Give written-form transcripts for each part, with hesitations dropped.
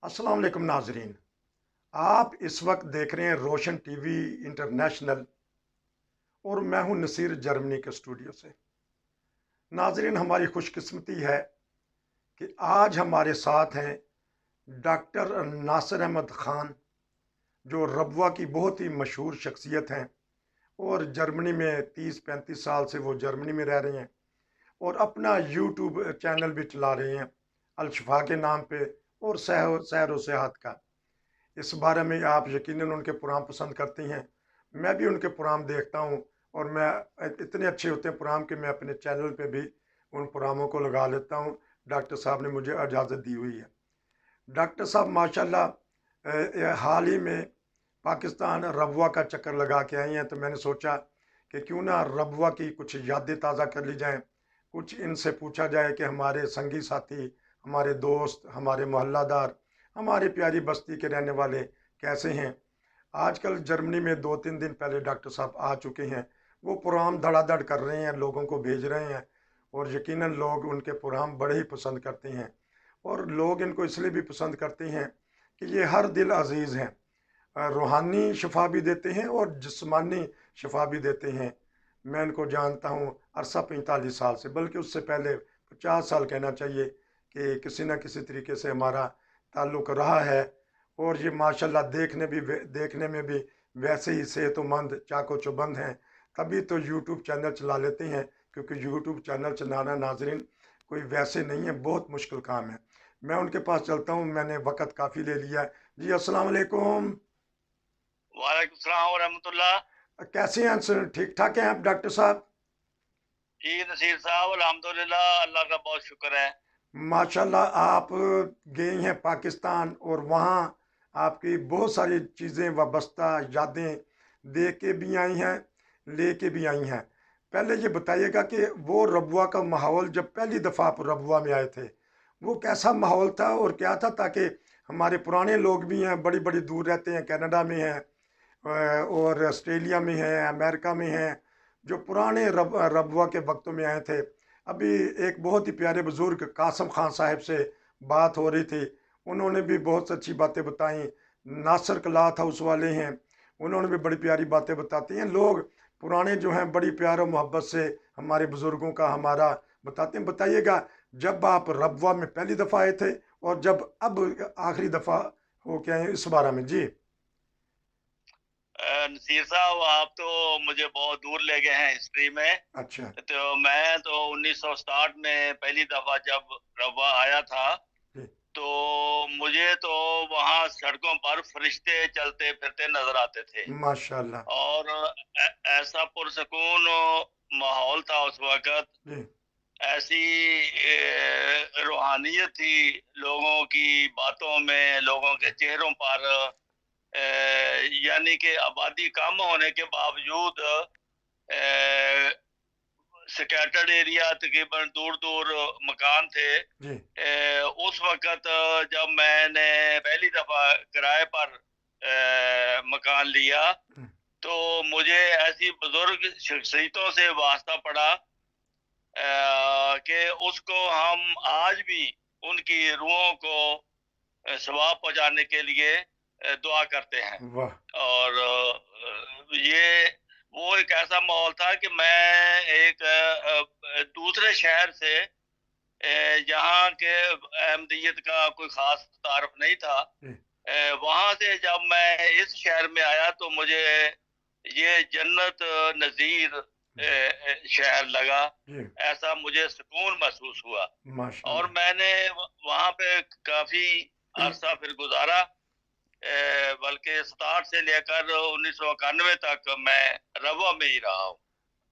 अस्सलाम वालेकुम नाजरीन। आप इस वक्त देख रहे हैं रोशन टीवी इंटरनेशनल और मैं हूं नसीर जर्मनी के स्टूडियो से। नाजरीन, हमारी खुशकिस्मती है कि आज हमारे साथ हैं डॉक्टर नासिर अहमद ख़ान, जो रबवा की बहुत ही मशहूर शख्सियत हैं और जर्मनी में 30-35 साल से वो जर्मनी में रह रहे हैं और अपना यूट्यूब चैनल भी चला रहे हैं अलशफा के नाम पे और सैर व सेहत का। इस बारे में आप यकीनन उनके प्रोग्राम पसंद करती हैं। मैं भी उनके प्रोग्राम देखता हूँ और मैं इतने अच्छे होते हैं प्रोग्राम कि मैं अपने चैनल पे भी उन प्रोग्रामों को लगा लेता हूँ। डॉक्टर साहब ने मुझे इजाज़त दी हुई है। डॉक्टर साहब माशाल्लाह हाल ही में पाकिस्तान रबवा का चक्कर लगा के आई हैं, तो मैंने सोचा कि क्यों ना रबवा की कुछ यादें ताज़ा कर ली जाएं, कुछ इनसे पूछा जाए कि हमारे संगी साथी, हमारे दोस्त, हमारे मोहल्लादार, हमारी प्यारी बस्ती के रहने वाले कैसे हैं। आजकल जर्मनी में 2-3 दिन पहले डॉक्टर साहब आ चुके हैं। वो प्रोग्राम धड़ाधड़ कर रहे हैं, लोगों को भेज रहे हैं और यकीनन लोग उनके प्रोग्राम बड़े ही पसंद करते हैं और लोग इनको इसलिए भी पसंद करते हैं कि ये हर दिल अजीज़ हैं। रूहानी शफा भी देते हैं और जिस्मानी शफा भी देते हैं। मैं इनको जानता हूँ अरसा 45 साल से, बल्कि उससे पहले 50 साल कहना चाहिए कि किसी न किसी तरीके से हमारा ताल्लुक़ रहा है और ये माशाल्लाह देखने में भी वैसे ही सेहतमंद चाको चौबंद हैं। तभी तो यूट्यूब चैनल चला लेते हैं, क्योंकि यूट्यूब चैनल चलाना नाजरीन कोई वैसे नहीं है, बहुत मुश्किल काम है। मैं उनके पास चलता हूँ, मैंने वक़्त काफ़ी ले लिया है। जी अस्सलाम वालेकुम। वालेकुम सलाम व रहमतुल्लाह। कैसे हैं सर? ठीक ठाक हैं आप डॉक्टर साहब? जी नसीर साहब, अल्हम्दुलिल्लाह, अल्लाह का बहुत शुक्र है। माशाल्लाह, आप गई हैं पाकिस्तान और वहाँ आपकी बहुत सारी चीज़ें वाबस्ता यादें देख के भी आई हैं, लेके भी आई हैं। पहले ये बताइएगा कि वो रबुआ का माहौल, जब पहली दफ़ा आप रबुआ में आए थे, वो कैसा माहौल था और क्या था, ताकि हमारे पुराने लोग भी हैं, बड़ी बड़ी दूर रहते हैं, कनाडा में हैं और ऑस्ट्रेलिया में हैं, अमेरिका में हैं, जो पुराने रबुआ के वक्तों में आए थे। अभी एक बहुत ही प्यारे बुजुर्ग कासम खान साहब से बात हो रही थी, उन्होंने भी बहुत अच्छी बातें बताई। नासिर कलाथ हाउस वाले हैं, उन्होंने भी बड़ी प्यारी बातें बताती हैं। लोग पुराने जो हैं बड़ी प्यार और मोहब्बत से हमारे बुजुर्गों का हमारा बताते हैं। बताइएगा, जब आप रबवा में पहली दफ़ा आए थे और जब अब आखिरी दफ़ा हो के आए इस बारे में। जी। नसीर साहब, आप तो मुझे बहुत दूर ले गए हैं हिस्ट्री में। अच्छा। तो मैं तो 1960 में पहली दफ़ा जब रवा आया था, जी। तो मुझे तो वहाँ सड़कों पर फरिश्ते चलते फिरते नज़र आते थे माशाल्लाह। और ऐसा पुरसकून माहौल था उस वक़्त। जी। ऐसी रूहानियत थी लोगों की बातों में, लोगों के चेहरों पर। यानी कि आबादी कम होने के बावजूद स्कैटर्ड एरिया तकरीबन दूर-दूर मकान थे। जी। उस वक़्त जब मैंने पहली दफ़ा किराए पर मकान लिया, हम्म। तो मुझे ऐसी बुज़ुर्ग शख्सियतों से वास्ता पड़ा कि उसको हम आज भी उनकी रूहों को सवाब पहुँचाने के लिए दुआ करते हैं। वाह। और ये वो एक ऐसा माहौल था कि मैं एक दूसरे शहर से जहाँ के अहमदियत का कोई ख़ास तारुफ़ नहीं था, जी। वहाँ से जब मैं इस शहर में आया तो मुझे ये जन्नत नज़ीर शहर लगा। जी। ऐसा मुझे सुकून महसूस हुआ और माशाल्लाह। मैंने वहाँ पे काफ़ी अरसा फिर गुज़ारा। बल्कि 67 से लेकर 1991 तक मैं रवा में ही रहा हूँ।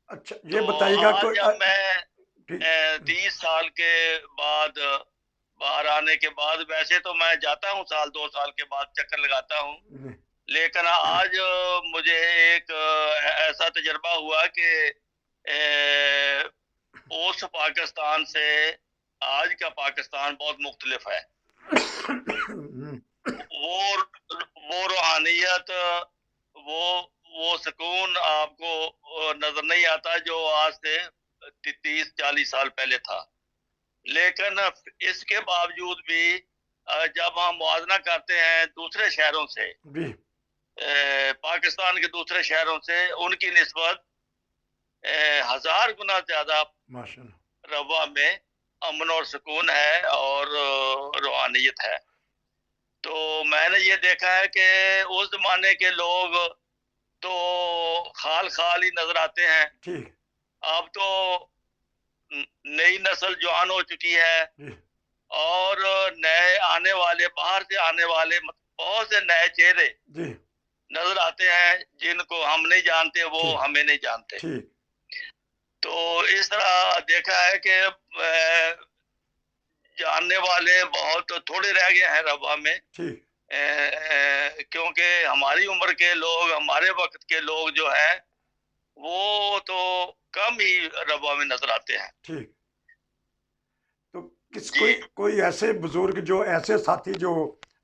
अच्छा, ये तो बताइएगा आज कोई जब मैं ठीक। 30 साल के बाद बाहर आने के बाद, वैसे तो मैं जाता हूँ साल 2 साल के बाद चक्कर लगाता हूँ, जी। लेकिन आज मुझे एक ऐसा तजुर्बा हुआ कि उस पाकिस्तान से आज का पाकिस्तान बहुत मुख्तलिफ है। वो रूहानियत, वो वो सुकून आपको नज़र नहीं आता जो आज से 30-40 साल पहले था। लेकिन इसके बावजूद भी जब हम मुआवजा करते हैं दूसरे शहरों से, जी पाकिस्तान के दूसरे शहरों से, उनकी निस्बत 1000 गुना ज्यादा माशाल्लाह। रवा में अमन और सुकून है और रूहानियत है। तो मैंने ये देखा है कि उस जमाने के लोग तो खाल खाल ही नजर आते हैं। ठीक। अब तो नई नस्ल जवान हो चुकी है जी और नए आने वाले, बाहर से आने वाले बहुत से नए चेहरे जी नजर आते हैं, जिनको हम नहीं जानते, वो ठीक हमें नहीं जानते। ठीक तो इस तरह देखा है कि जानने वाले बहुत थोड़े रह गए हैं रबा में। ठीक क्योंकि हमारी उम्र के लोग, हमारे वक्त के लोग जो हैं, वो तो कम ही रबा में नजर आते हैं। ठीक। तो जी। कोई ऐसे बुजुर्ग, जो ऐसे साथी जो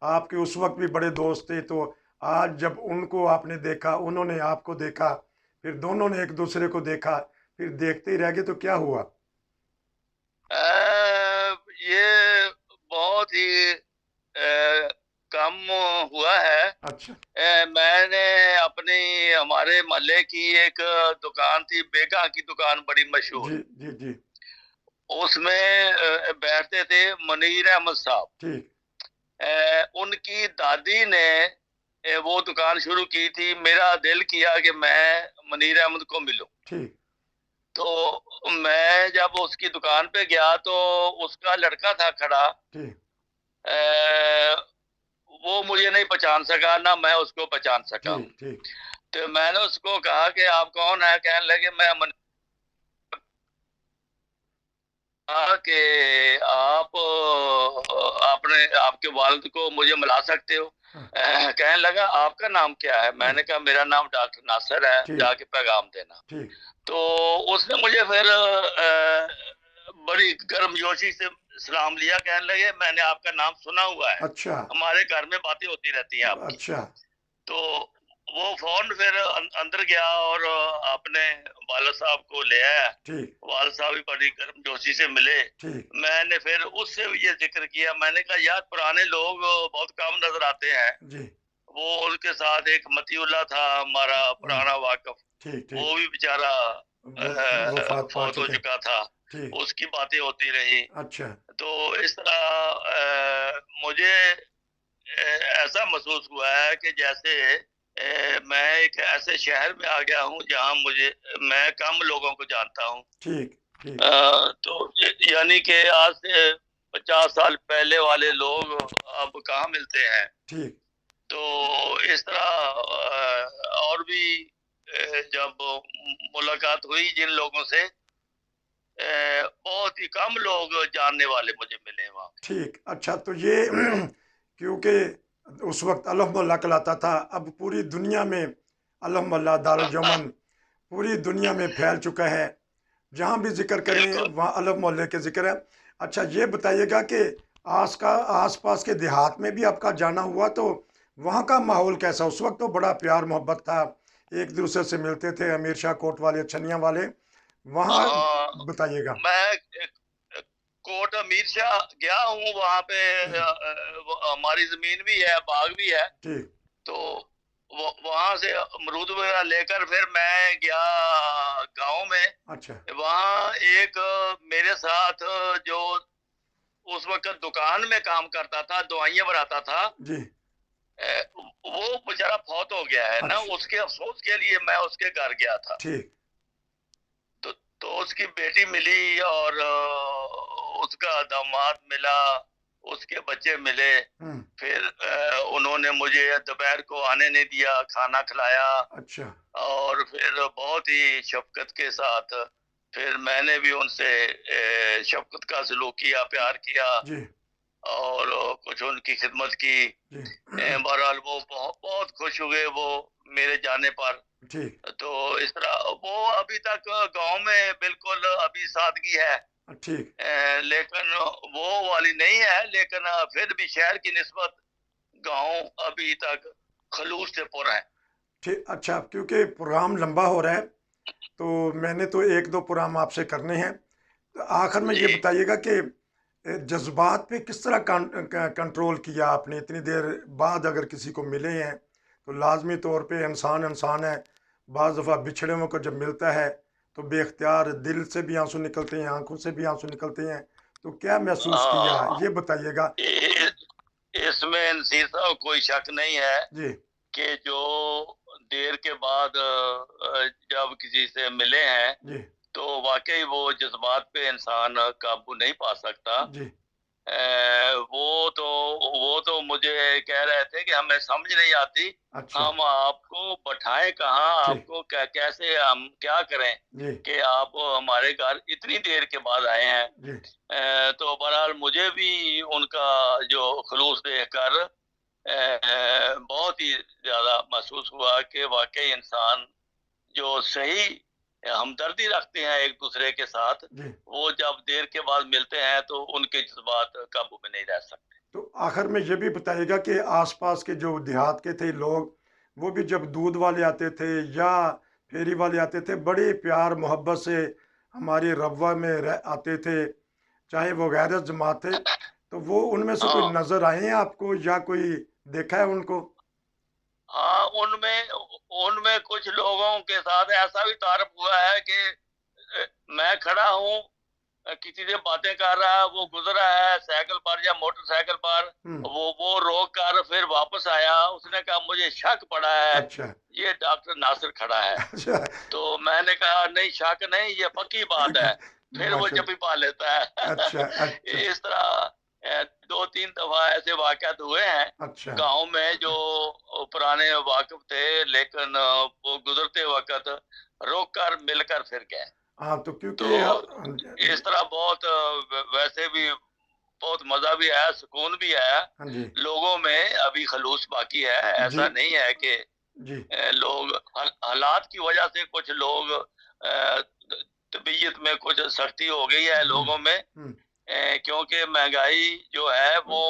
आपके उस वक्त भी बड़े दोस्त थे, तो आज जब उनको आपने देखा, उन्होंने आपको देखा, फिर दोनों ने एक दूसरे को देखा, फिर देखते ही रह गए, तो क्या हुआ? ये बहुत ही कम हुआ है। अच्छा। मैंने अपनी, हमारे मोहल्ले की एक दुकान थी, बेगा की दुकान, बड़ी मशहूर। जी जी जी उसमें बैठते थे मुनीर अहमद साहब। ठीक उनकी दादी ने वो दुकान शुरू की थी। मेरा दिल किया कि मैं मुनीर अहमद को मिलूं। ठीक तो मैं जब उसकी दुकान पे गया तो उसका लड़का था खड़ा। ठीक अ, वो मुझे नहीं पहचान सका, ना मैं उसको पहचान सका हूँ। ठीक ठीक तो मैंने उसको कहा कि आप कौन है? कहने लगे मैं कहा कि आप आपने आपके वालिद को मुझे मिला सकते हो। हाँ, कहने लगा आपका नाम क्या है? मैंने कहा मेरा नाम डॉक्टर नासिर है, ठीक जाके पैगाम देना। ठीक तो उसने मुझे फिर बड़ी गर्मजोशी से सलाम लिया। कहने लगे मैंने आपका नाम सुना हुआ है, अच्छा हमारे घर में बातें होती रहती हैं आपकी। अच्छा तो वो फौरन फिर अंदर गया और अपने वालिद साहब को ले आया। ठीक वालिद साहब भी बड़ी गर्मजोशी से मिले। ठीक मैंने फिर उससे भी ये जिक्र किया। मैंने कहा यार, पुराने लोग बहुत कम नजर आते हैं। जी वो उनके साथ एक मतीउल्लाह था, हमारा हाँ, पुराना वाकफ, ठीक ठीक। वो भी बेचारा वो वफात पा फौत हो चुके हैं। चुका था। ठीक। उसकी बातें होती रही। अच्छा। तो इस तरह मुझे ऐसा महसूस हुआ है कि जैसे मैं एक ऐसे शहर में आ गया हूँ जहाँ मैं कम लोगों को जानता हूँ। ठीक ठीक तो यानी कि आज से 50 साल पहले वाले लोग अब कहाँ मिलते हैं। ठीक तो इस तरह और भी जब मुलाकात हुई जिन लोगों से, बहुत ही कम लोग जानने वाले मुझे मिले वहाँ पे। ठीक। अच्छा, तो ये क्योंकि उस वक्त अलफ मोहल्ला कहलाता था, अब पूरी दुनिया में अलफ मोहल्ला दारुल जमन पूरी दुनिया में फैल चुका है। जहाँ भी जिक्र करें बिल्कुल। वहाँ अलफ मोहल्ले के जिक्र है। अच्छा, ये बताइएगा कि आस पास के देहात में भी आपका जाना हुआ, तो वहाँ का माहौल कैसा? उस वक्त तो बड़ा प्यार मोहब्बत था, एक दूसरे से मिलते थे, अमीर शाह कोट वाले, छनिया वाले, वहाँ हाँ, बताइएगा। मैं कोट अमीर शाह गया हूँ। वहाँ पे हमारी जमीन भी है, बाग भी है। ठीक। तो वहां से अमरूद वगैरह लेकर फिर मैं गया गांव में। अच्छा। वहाँ एक मेरे साथ जो उस वक्त दुकान में काम करता था, दवाइयां बनाता था, जी। वो बेचारा फौत हो गया है ना। अच्छा। उसके अफसोस के लिए मैं उसके घर गया था। ठीक। तो उसकी बेटी मिली और उसका दामाद मिला, उसके बच्चे मिले। हम्म। फिर उन्होंने मुझे दोपहर को आने नहीं दिया, खाना खिलाया। अच्छा। और फिर बहुत ही शफकत के साथ फिर मैंने भी उनसे शफकत का सलूक किया, प्यार किया जी और कुछ उनकी खिदमत की। जी बहरहाल वो बहुत बहुत खुश हुए वो मेरे जाने पर। ठीक तो इस तरह वो अभी तक गांव में बिल्कुल अभी सादगी है। ठीक लेकिन वो वाली नहीं है, लेकिन फिर भी शहर की निस्बत गांव अभी तक खलूस से पुर है। ठीक। अच्छा, क्योंकि प्रोग्राम लंबा हो रहा है, तो मैंने तो एक दो प्रोग्राम आपसे करने हैं। तो आखिर में ये जी। बताइएगा कि जज्बात पे किस तरह कंट्रोल किया आपने? इतनी देर बाद अगर किसी को मिले हैं तो लाजमी तौर पे इंसान इंसान है, बाज़ दफ़ा बिछड़े हुए को जब मिलता है तो बेख्तियार दिल से भी आंसू निकलते हैं, आंखों से भी आंसू निकलते हैं। तो क्या महसूस किया हाँ, ये बताइएगा? इसमें नसीर साहब कोई शक नहीं है जी। कि जो देर के बाद जब किसी से मिले हैं जी। तो वाकई वो जज्बात पे इंसान काबू नहीं पा सकता। जी। वो तो मुझे कह रहे थे कि हमें समझ नहीं आती, अच्छा। हम आपको बैठाएँ कहाँ, जी। आपको कैसे हम क्या करें जी। कि आप हमारे घर इतनी देर के बाद आए हैं। जी। तो बहरहाल मुझे भी उनका जो खुलूस देखकर बहुत ही ज़्यादा महसूस हुआ कि वाक़ई इंसान जो सही हमदर्दी रखते हैं एक-दूसरे के साथ, जी। वो जब देर के बाद मिलते हैं तो उनके जज़्बात काबू में नहीं रह सकते। तो आखिर में ये भी बताइएगा कि आसपास के जो देहात के थे लोग, वो भी जब दूध वाले आते थे या फेरी वाले आते थे, बड़े प्यार मोहब्बत से हमारी रबवा में आते थे, चाहे वो गैर जमात थे, तो वो उनमें से कोई हाँ, नज़र आए हैं आपको या कोई देखा है उनको? हाँ, उनमें उनमें कुछ लोगों के साथ ऐसा भी तारुफ हुआ है कि मैं खड़ा हूँ, किसी से बातें कर रहा है, वो गुज़रा है साइकिल पर या मोटरसाइकिल पर, हम्म। वो रोक कर फिर वापस आया, उसने कहा मुझे शक पड़ा है, अच्छा। ये डॉक्टर नासिर खड़ा है। अच्छा। तो मैंने कहा नहीं शक नहीं, ये पक्की बात है। फिर वो माशा। जप्पी पा लेता है। अच्छा। अच्छा। इस तरह 2-3 दफ़ा ऐसे वाक़यात हुए हैं अच्छा। गाँव में जो पुराने वाकिफ़ थे, लेकिन वो गुज़रते वक़्त रोक कर मिलकर फिर गए। हाँ, तो क्योंकि तो इस तरह बहुत वैसे भी बहुत मज़ा भी आया, सुकून भी आया। हाँ जी। लोगों में अभी खलूस बाकी है, जी। ऐसा नहीं है कि जी। लोग हालात की वजह से कुछ लोग तबीयत में कुछ सख्ती हो गई है हम्म। लोगों में, हम्म। क्योंकि महंगाई जो है वो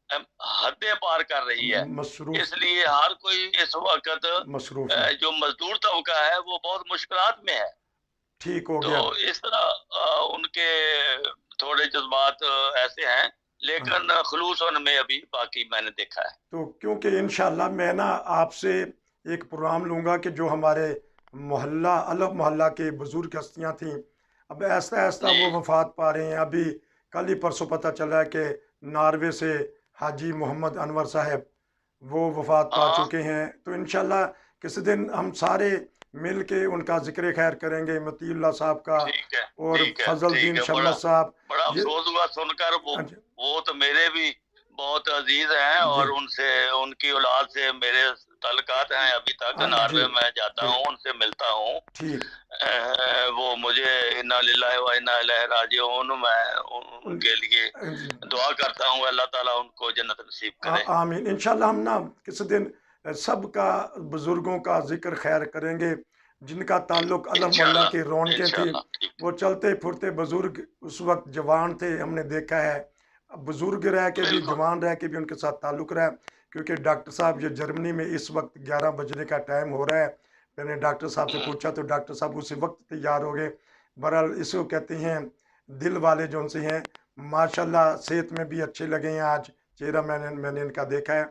हदें पार कर रही है। मसरूफ। इसलिए हर कोई इस वक्त मसरूफ है। जो मजदूर तबका है वो बहुत मुश्किलात में है। ठीक हो तो गया। इस तरह उनके थोड़े जज्बात ऐसे हैं, हाँ। लेकिन खलूस उनमें अभी बाकी मैंने देखा है। तो क्योंकि इंशाल्लाह मैं ना आपसे एक प्रोग्राम लूँगा कि जो हमारे मोहल्ला अलग मोहल्ला के बुज़ुर्ग हस्तियाँ थीं, अब ऐसा ऐसा जी, वो वफ़ात पा रहे हैं। अभी कल ही परसों पता चला है कि नॉर्वे से हाजी मोहम्मद अनवर साहब वो वफ़ात पा हाँ, चुके हैं। तो इंशाल्लाह किसी दिन हम सारे मिल के उनका ज़िक्र खैर करेंगे, मतीउल्लाह साहब का ठीक है, और ठीक है, ठीक फ़ज़ल-दीन है। बड़ा शम्मद साहब। बड़ा ये अफ़सोस हुआ सुनकर, हाँ जी। वो तो मेरे भी बहुत अज़ीज़ हैं जी। और उनसे उनकी औलाद से मेरे ताल्लुकात हैं अभी तक। हाँ जी। नॉर्वे मैं जाता जी। हूँ, उनसे मिलता हूँ। ठीक। वो मुझे इन्ना लिल्लाहि व इन्ना इलैहि राजिऊन, मैं उन उनके लिए जी। दुआ करता हूँ, अल्लाह ताला उनको जन्नत नसीब करे। आमीन। इंशाल्लाह हम ना किसी दिन सबका बुजुर्गों का जिक्र खैर करेंगे जिनका ताल्लुक अलग मोहल्ला इंशाअल्लाह, की रौनकें थी। इंशाअल्लाह, ठीक। वो चलते फिरते बुजुर्ग उस वक्त जवान थे, हमने देखा है। अब बुजुर्ग रह के भी बिल्कुल, जवान रह के भी उनके साथ ताल्लुक रहा है। क्योंकि डॉक्टर साहब ये जर्मनी में इस वक्त 11 बजने का टाइम हो रहा है। मैंने डॉक्टर साहब से हुँ, पूछा तो डॉक्टर साहब उसी वक्त तैयार हो गए। बहरहाल इसको कहते हैं दिल वाले जो उनसे हैं, माशाल्लाह सेहत में भी अच्छे लगे हैं आज। चेहरा मैंने मैंने इनका देखा है।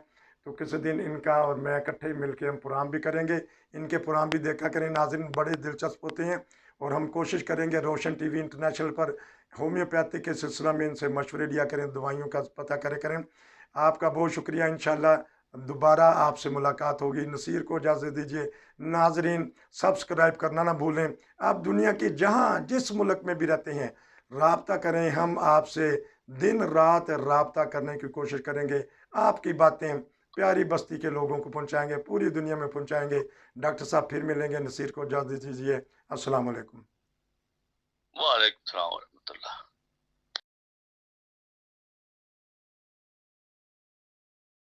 तो किसी दिन इनका और मैं इकट्ठे मिलकर हम प्रोग्राम भी करेंगे। इनके प्रोग्राम भी देखा करें नाज़रीन, बड़े दिलचस्प होते हैं। और हम कोशिश करेंगे रोशन टीवी इंटरनेशनल पर होम्योपैथी के सिलसिला में इनसे मशवरे लिया करें, दवाइयों का पता करे करें। आपका बहुत शुक्रिया। इंशाल्लाह दोबारा आपसे मुलाकात होगी। नसीर को इजाज़त दीजिए। नाजरीन, सब्सक्राइब करना ना भूलें। आप दुनिया के जहाँ जिस मुल्क में भी रहते हैं राब्ता करें, हम आपसे दिन रात राब्ता करने की कोशिश करेंगे। आपकी बातें प्यारी बस्ती के लोगों को पहुंचाएंगे, पूरी दुनिया में पहुंचाएंगे। डॉक्टर साहब फिर मिलेंगे। नसीर को इजाज़त दीजिए। अस्सलाम वालेकुम। वालेकुम सलाम व रहमतुल्लाह।